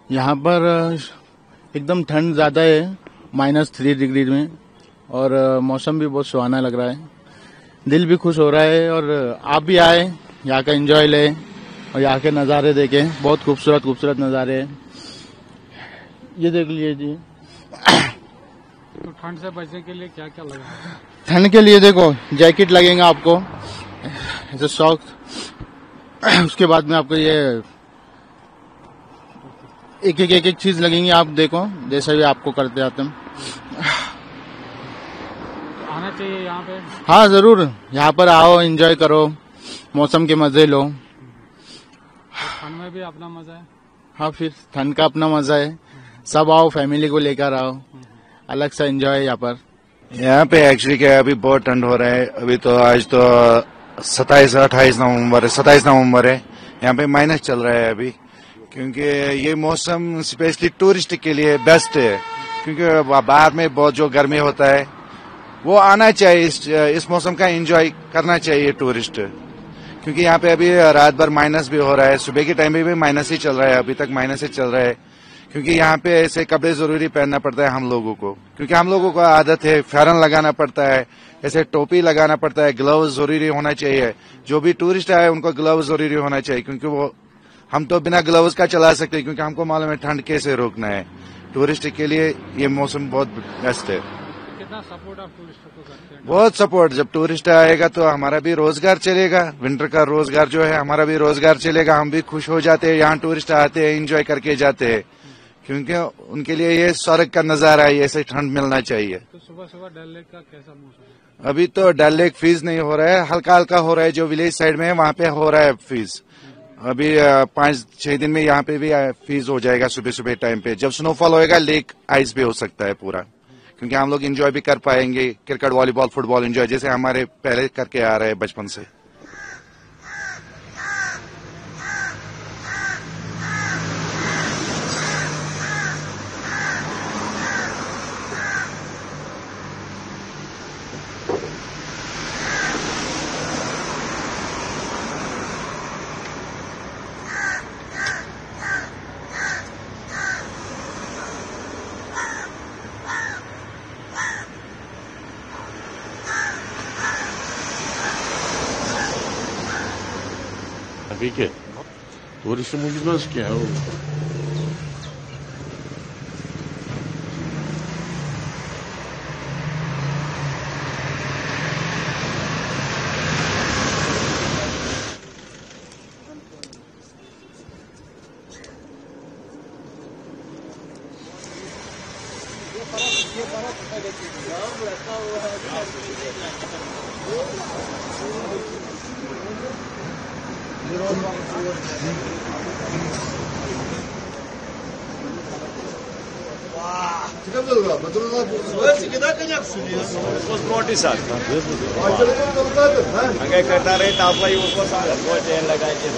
यहाँ पर एकदम ठंड ज्यादा है, -3 डिग्री में, और मौसम भी बहुत सुहाना लग रहा है। दिल भी खुश हो रहा है। और आप भी आए, यहाँ का एंजॉय लें और यहाँ के नज़ारे देखें। बहुत खूबसूरत खूबसूरत नज़ारे हैं, ये देख लीजिए जी। तो ठंड से बचने के लिए क्या क्या लगा? ठंड के लिए देखो, जैकेट लगेगा आपको ऐसे शॉक। उसके बाद में आपको ये एक चीज लगेंगी, आप देखो जैसा भी आपको करते आते हैं। आना चाहिए यहाँ पे। हाँ जरूर, यहाँ पर आओ, एंजॉय करो, मौसम के मजे लो। ठंड में भी अपना मजा है। हाँ, फिर ठंड का अपना मजा है। सब आओ, फैमिली को लेकर आओ, अलग सा एंजॉय यहाँ पर। यहाँ पे एक्चुअली क्या है, अभी बहुत ठंड हो रहा है। अभी तो आज तो 27 नवंबर है। यहाँ पे माइनस चल रहा है अभी, क्योंकि ये मौसम स्पेशली टूरिस्ट के लिए बेस्ट है। क्योंकि बाहर में बहुत जो गर्मी होता है, वो आना चाहिए, इस मौसम का एंजॉय करना चाहिए टूरिस्ट। क्योंकि यहाँ पे अभी रात भर माइनस भी हो रहा है, सुबह के टाइम में भी माइनस ही चल रहा है, अभी तक माइनस ही चल रहा है। क्योंकि यहाँ पे ऐसे कपड़े जरूरी पहनना पड़ता है हम लोगों को, क्योंकि हम लोगों को आदत है, फेरन लगाना पड़ता है, ऐसे टोपी लगाना पड़ता है, ग्लव्स जरूरी होना चाहिए। जो भी टूरिस्ट आए उनको ग्लव्स जरूरी होना चाहिए, क्योंकि वो हम तो बिना ग्लव्स का चला सकते हैं, क्योंकि हमको मालूम है ठंड कैसे रोकना है। टूरिस्ट के लिए ये मौसम बहुत बेस्ट है। कितना सपोर्ट आप टूरिस्टों को करते हैं? बहुत सपोर्ट। जब टूरिस्ट आएगा तो हमारा भी रोजगार चलेगा, विंटर का रोजगार जो है हमारा भी रोजगार चलेगा, हम भी खुश हो जाते हैं। यहाँ टूरिस्ट आते हैं, एंजॉय करके जाते हैं, क्योंकि उनके लिए ये स्वर्ग का नजारा है, ऐसे ठंड मिलना चाहिए। तो सुबह सुबह डल लेक का कैसा मौसम है? अभी तो डल लेक फ्रीज नहीं हो रहा है, हल्का हल्का हो रहा है। जो विलेज साइड में है वहाँ पे हो रहा है फ्रीज। अभी 5-6 दिन में यहाँ पे भी फ्रीज हो जाएगा सुबह सुबह टाइम पे। जब स्नोफॉल होएगा लेक आइस भी हो सकता है पूरा, क्योंकि हम लोग एंजॉय भी कर पाएंगे, क्रिकेट, वॉलीबॉल, फुटबॉल एंजॉय जैसे हमारे पहले करके आ रहे हैं बचपन से। Peki, turistim ucuz ki ya. Всегда коньяк судил. Вот сад. Агай катары таплай उसको साथ वो चेन लगाए थे।